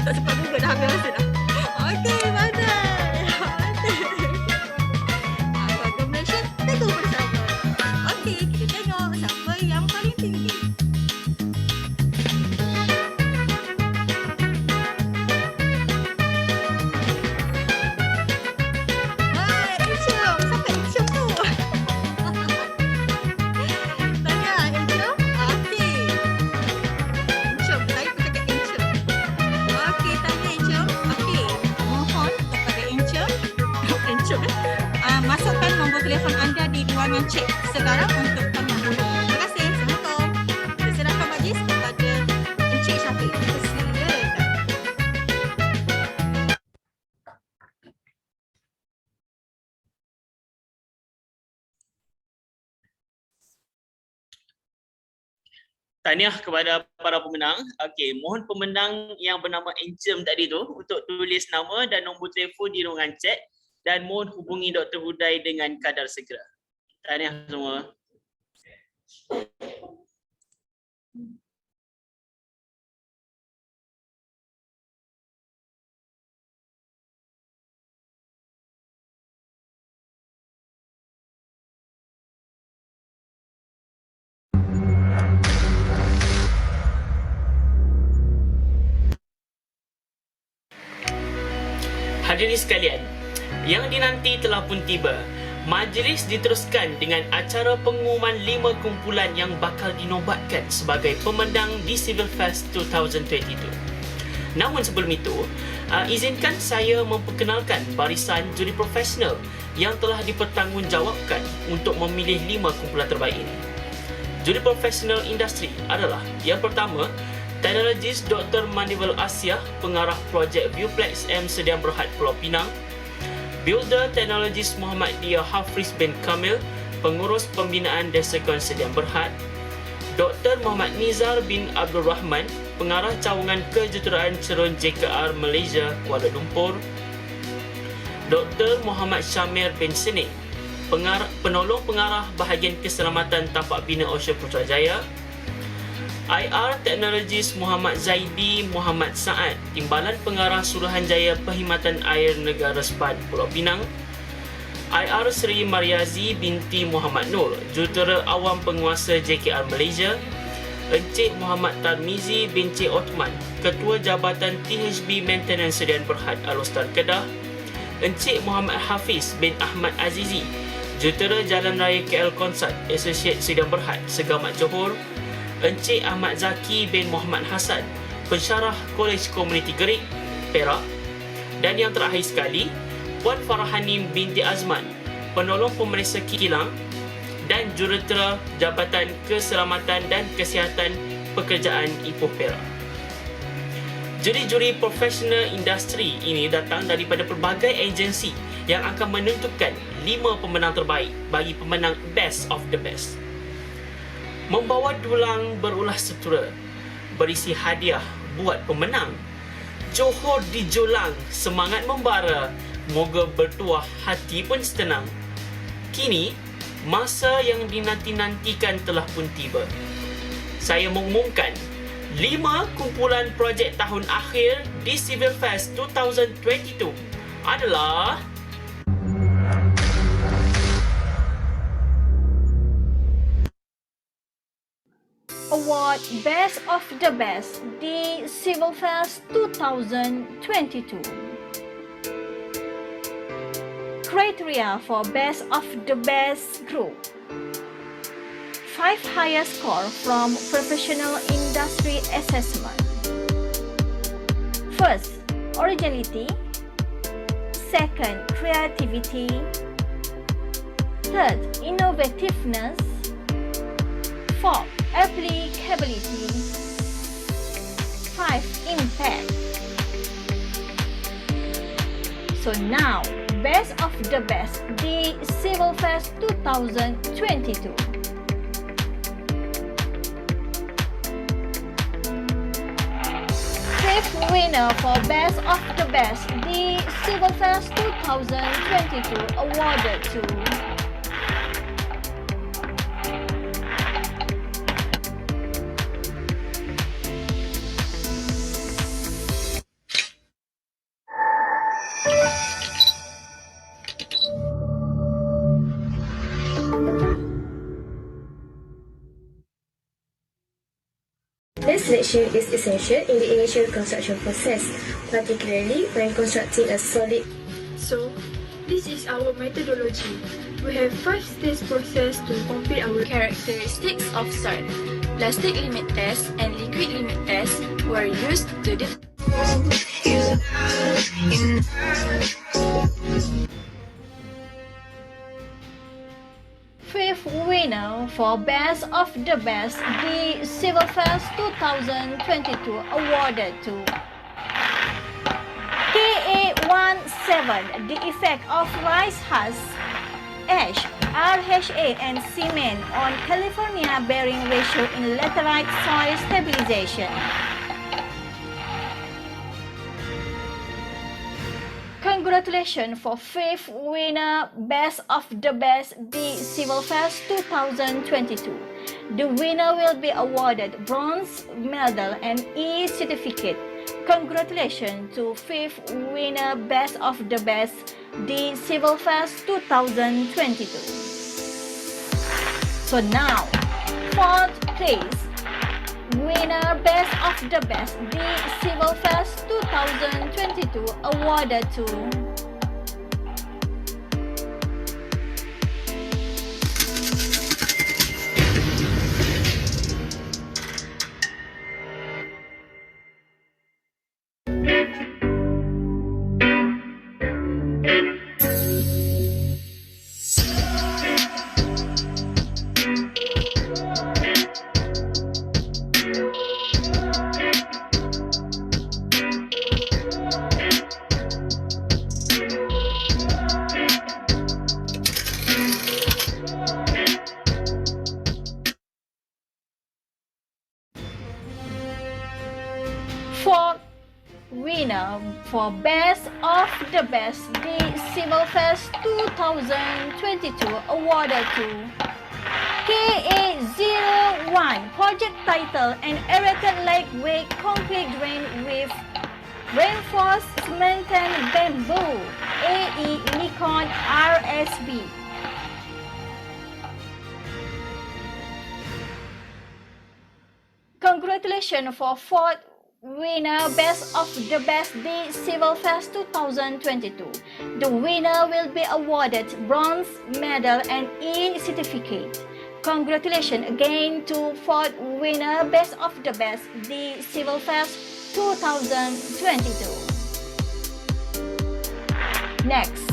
Tak cepat Google dah habis masa dah. Okey, pandai. Congratulations, tengok bersama. Okey, kita tengok siapa yang paling tinggi. Encum. Siapa Encum tu? Tanya Encum. Okey. Encum, saya pun cakap Encum. Okey, tanya Encum. Okey, mohon kepada Encum. Encum masukkan nombor telefon anda di ruangan chat sekarang untuk kami hubungi. Terima kasih. Assalamualaikum. Saya serahkan majlis kepada Encik Syafiq. Silakan. Tahniah kepada para pemenang. Okey, mohon pemenang yang bernama Encem tadi tu untuk tulis nama dan nombor telefon di ruangan chat dan mohon hubungi Dr. Huday dengan kadar segera. Tahniah semua. Hadirin sekalian, yang dinanti telah pun tiba. Majlis diteruskan dengan acara pengumuman 5 kumpulan yang bakal dinobatkan sebagai pemenang di Civil Fest 2022. Namun sebelum itu, izinkan saya memperkenalkan barisan juri profesional yang telah dipertanggungjawabkan untuk memilih 5 kumpulan terbaik ini. Juri profesional industri adalah yang pertama, Teknologis Dr. Manivel Asia, pengarah projek Viewplex M Sediam Berhad Pulau Pinang. Builder Teknologis Muhammad Dia Hafiz bin Kamil, pengurus pembinaan Desekon Sediam Berhad. Dr. Muhammad Nizar bin Abdul Rahman, pengarah cawangan kejuruteraan Cerun JKR Malaysia Kuala Lumpur. Dr. Muhammad Syamir bin Seni, penolong pengarah bahagian keselamatan Tapak Bina Ocean Putrajaya. IR Teknologis Muhammad Zaidi Muhammad Saad, timbalan pengarah Suruhanjaya Perkhidmatan Air Negara Sepan Pulau Pinang. IR Sri Mariazi binti Muhammad Nur, Jurutera Awam Penguasa JKR Malaysia. Encik Muhammad Tarmizi bin Cik Othman, Ketua Jabatan THB Maintenance Sdn Berhad Al-Ustad Kedah. Encik Muhammad Hafiz bin Ahmad Azizi, Jurutera Jalan Raya KL Konsat Associate Sdn Berhad Segamat Johor. Encik Ahmad Zaki bin Muhammad Hasan, Pensyarah Kolej Komuniti Gerik, Perak. Dan yang terakhir sekali, Puan Farahani binti Azman, Penolong Pemeriksa Kilang dan Jurutera Jabatan Keselamatan dan Kesihatan Pekerjaan Ipoh Perak. Juri-juri profesional industri ini datang daripada pelbagai agensi yang akan menentukan 5 pemenang terbaik bagi pemenang Best of the Best. Membawa dulang berulah setura berisi hadiah buat pemenang. Johor dijulang, semangat membara, moga bertuah, hati pun setenang. Kini, masa yang dinanti-nantikan telah pun tiba. Saya mengumumkan 5 kumpulan projek tahun akhir di Civil Fest 2022 adalah Award Best of the Best di Civil Fest 2022. Criteria for Best of the Best Group. 5 highest score from Professional Industry Assessment. First, originality. Second, creativity. Third, innovativeness. Fourth, applicability. 5, impact. So now, Best of the Best di Civil Fest 2022. Fifth winner for Best of the Best di Civil Fest 2022 awarded to This selection is essential in the initial construction process, particularly when constructing a solid. So, this is our methodology. We have 5-stage process to complete our characteristics of salt. Plastic limit test and liquid limit test were used to Fifth winner for Best of the Best di Civil Fest 2022 awarded to KA17, the effect of rice husk, ash, RHA and cement on California bearing ratio in laterite soil stabilization. Congratulations for 5th winner Best of the Best di Civil Fest 2022. The winner will be awarded bronze medal and e-certificate. Congratulations to 5th winner Best of the Best di Civil Fest 2022. So now, 4th place winner Best of the Best di Civil Fest 2022 awarded to winner for Best of the Best di Civil Fest 2022 awarded to KA01, project title, an erected lightweight concrete drain with Reinforced cemented bamboo, AE Nikon RSB. Congratulations for fourth winner Best of the Best the Civil Fest 2022. The winner will be awarded bronze medal and e-certificate. Congratulations again to fourth winner Best of the Best the Civil Fest 2022. Next,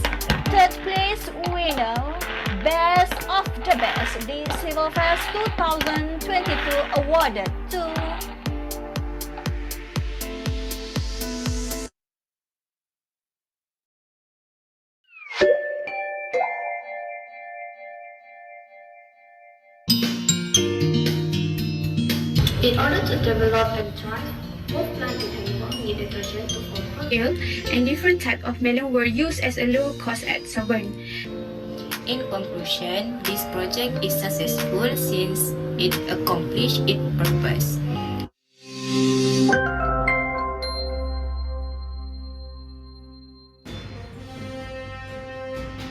third place winner Best of the Best the Civil Fest 2022 awarded to In order to develop and thrive, both plant and animal need detergent to form protein, and different types of melon were used as a low-cost adsorbent. In conclusion, this project is successful since it accomplished its purpose.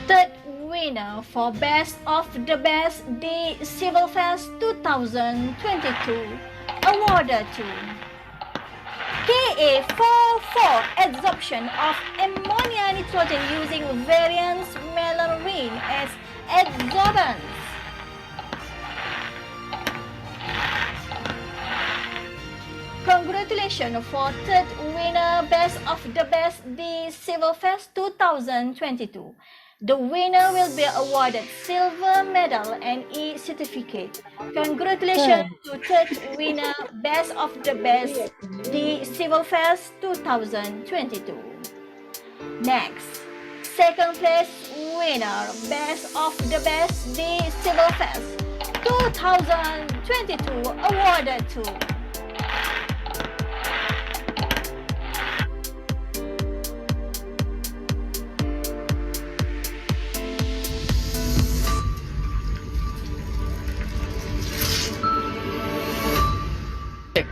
third winner for Best of the Best the Civil Fest 2022 awarded to Ka44 adsorption of ammonia nitrogen using variance melanorin as adsorbents. Congratulations for third winner Best of the Best the Civil Fest 2022. The winner will be awarded silver medal and e-certificate. Congratulations to third winner Best of the Best the Civil Fest 2022. Next, second place winner Best of the Best the Civil Fest 2022 awarded to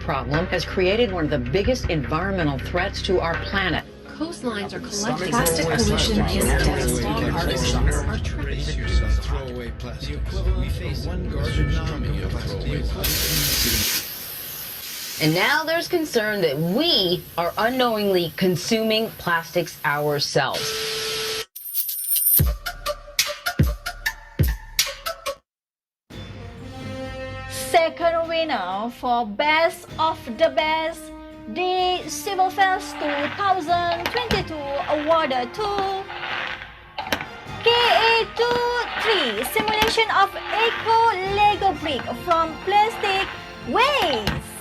problem has created one of the biggest environmental threats to our planet. Coastlines are collecting plastic pollution is devastating. And now there's concern that we are unknowingly consuming plastics ourselves. second winner for Best of the Best the Civil Fest 2022 awarded to KA23 simulation of eco Lego brick from plastic waste.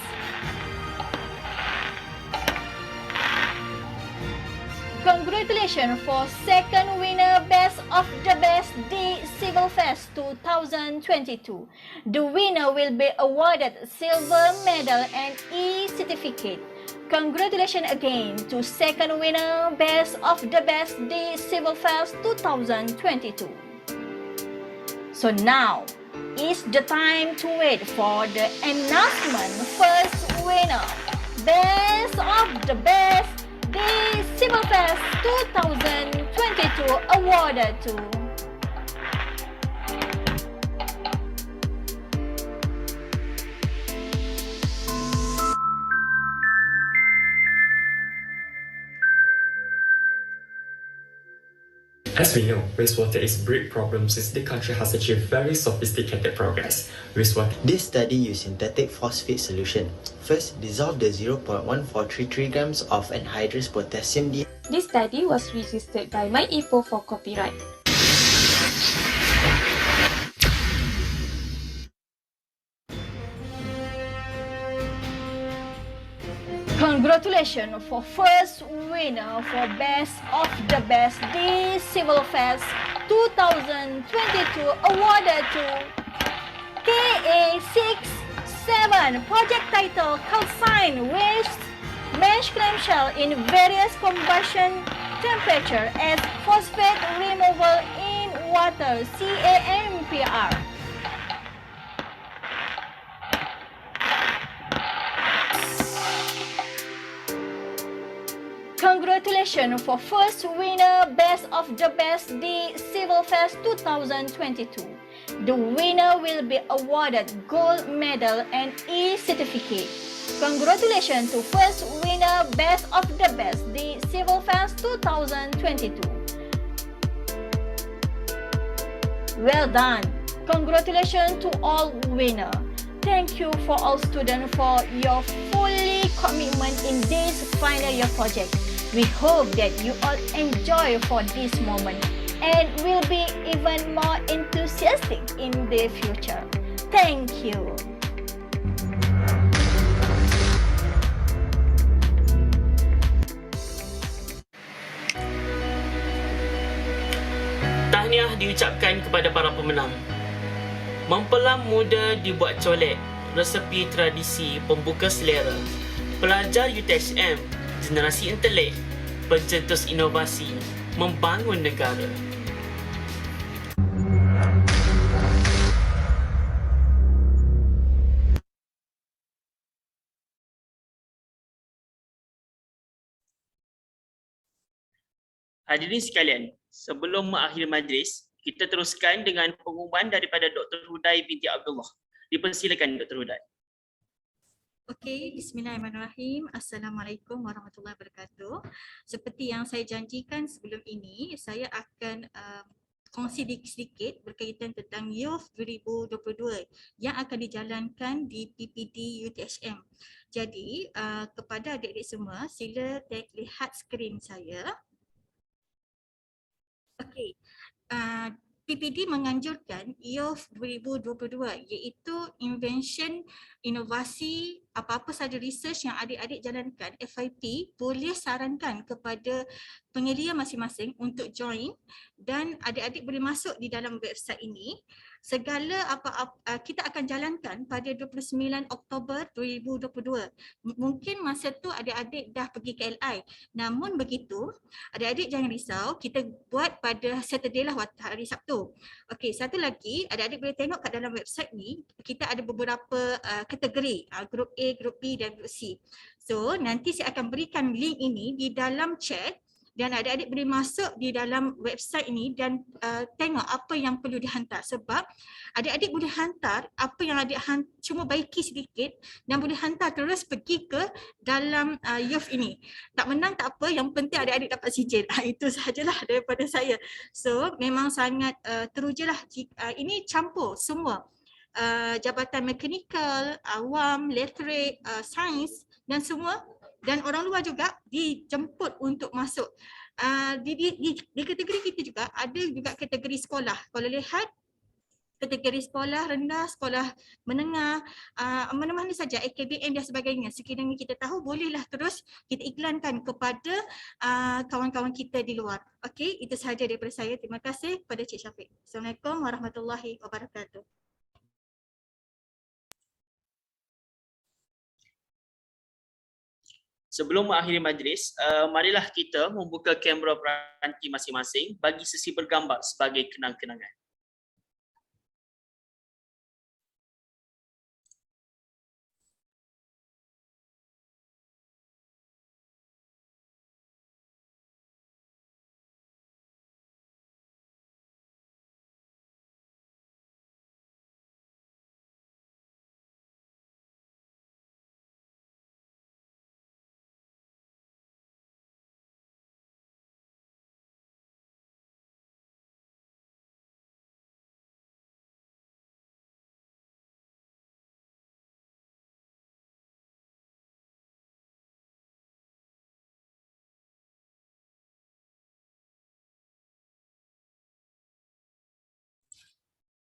Congratulations for second winner Best of the Best the Civil Fest 2022. The winner will be awarded silver medal and e-certificate. Congratulations again to second winner Best of the Best the Civil Fest 2022. So now is the time to wait for the announcement. First winner Best of the Best the Civil Fest 2022 awarded to As we know, wastewater is a big problem since the country has achieved very sophisticated progress. This study used synthetic phosphate solution. First, dissolve the 0.1433 grams of anhydrous potassium D. This study was registered by MyIPO for copyright. Congratulations for first winner for Best of the Best the Civil Fest 2022 awarded to KA67 project title calcine waste mesh clamshell in various combustion temperature as phosphate removal in water CAMPR. Congratulations for first winner Best of the Best di Civil Fest 2022. The winner will be awarded gold medal and e-certificate. Congratulations to first winner Best of the Best di Civil Fest 2022. Well done. Congratulations to all winner. Thank you for all students for your fully commitment in this final year project. We hope that you all enjoy for this moment and will be even more enthusiastic in the future. Thank you. Tahniah diucapkan kepada para pemenang. Mempelam muda dibuat colek, resepi tradisi pembuka selera. Pelajar UTHM, generasi intelek, pencetus inovasi, membangun negara. Hadirin sekalian, sebelum mengakhiri majlis, kita teruskan dengan pengumuman daripada Dr. Huday binti Abdullah. Dipersilakan Dr. Huday. Okey, bismillahirrahmanirrahim. Assalamualaikum warahmatullahi wabarakatuh. Seperti yang saya janjikan sebelum ini, saya akan kongsi sedikit berkaitan tentang Youth 2022 yang akan dijalankan di PPD UTHM. Jadi, kepada adik-adik semua, sila lihat skrin saya. Okey, PPD menganjurkan Youth 2022 iaitu invention, inovasi, apa-apa sahaja research yang adik-adik jalankan, FIP boleh sarankan kepada penyedia masing-masing untuk join dan adik-adik boleh masuk di dalam website ini. Segala kita akan jalankan pada 29 Oktober 2022. Mungkin masa tu adik-adik dah pergi ke LI. Namun begitu, adik-adik jangan risau, kita buat pada Saturday lah, hari Sabtu. Okey, satu lagi, adik-adik boleh tengok kat dalam website ni, kita ada beberapa kategori, grup A, grup B dan grup C. So, nanti saya akan berikan link ini di dalam chat dan adik-adik boleh masuk di dalam website ini dan tengok apa yang perlu dihantar, sebab adik-adik boleh hantar apa yang adik cuma baiki sedikit dan boleh hantar terus pergi ke dalam youth ini. Tak menang tak apa, yang penting adik-adik dapat sijil. Itu sahajalah daripada saya. So memang sangat terujalah, ini campur semua. Jabatan mekanikal, awam, literate, sains dan semua, dan orang luar juga dijemput untuk masuk. Di kategori kita juga ada juga kategori sekolah. Kalau lihat kategori sekolah rendah, sekolah menengah, mana-mana saja, AKBM dan sebagainya. Sekiranya kita tahu, bolehlah terus kita iklankan kepada kawan-kawan kita di luar. Okey, itu sahaja daripada saya. Terima kasih kepada Cik Syafiq. Assalamualaikum warahmatullahi wabarakatuh. Sebelum mengakhiri majlis, marilah kita membuka kamera peranti masing-masing bagi sesi bergambar sebagai kenang-kenangan.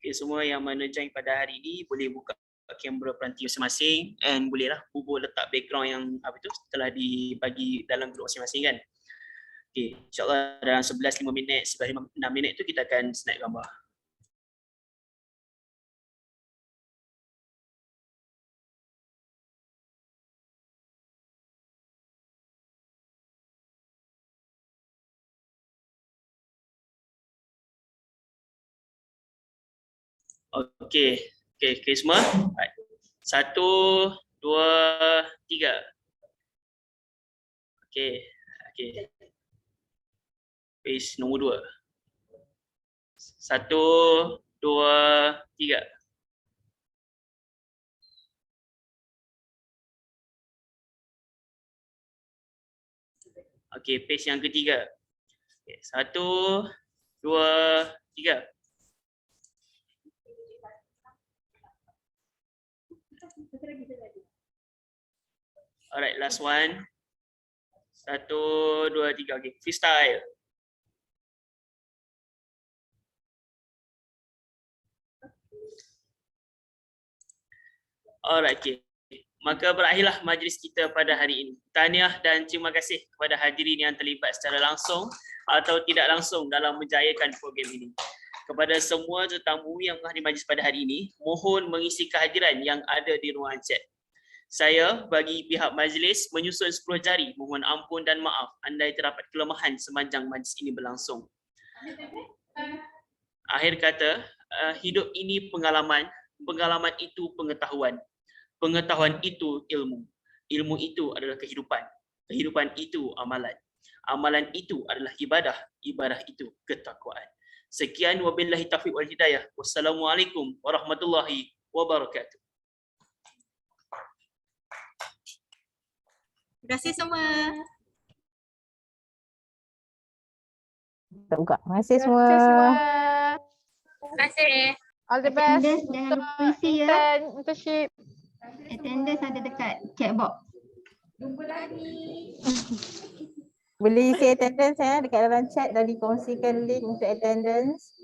Okay, semua yang mana join pada hari ini boleh buka kamera peranti masing-masing and bolehlah hubung letak background yang telah dibagi dalam grup masing-masing kan. Okay, insyaAllah dalam 11-5 minit, 6 minit tu kita akan snap gambar. Okey, semua. Right. 1, 2, 3. Okey. Page nombor 2. 1, 2, 3. Okey, page yang ketiga. Okay, 1, 2, 3. Alright, last one. 1, 2, 3. Okay, freestyle. Alright, okay. Maka berakhirlah majlis kita pada hari ini. Tahniah dan terima kasih kepada hadirin yang terlibat secara langsung atau tidak langsung dalam menjayakan program ini. Kepada semua tetamu yang menghadiri majlis pada hari ini, mohon mengisi kehadiran yang ada di ruangan chat. Saya bagi pihak majlis menyusun 10 jari, mohon ampun dan maaf andai terdapat kelemahan sepanjang majlis ini berlangsung. Akhir kata, hidup ini pengalaman, pengalaman itu pengetahuan. Pengetahuan itu ilmu. Ilmu itu adalah kehidupan. Kehidupan itu amalan. Amalan itu adalah ibadah. Ibadah itu ketakwaan. Sekian wabillahi taufiq wal hidayah. Wassalamualaikum warahmatullahi wabarakatuh. Terima kasih semua. Kita buka. Terima kasih semua. Terima kasih. All the best. Jangan lupa isi ya. Internship. Attendance ada dekat chat box. Jumpa lagi. Boleh isi attendance ya dekat dalam chat dan dikongsikan link untuk attendance.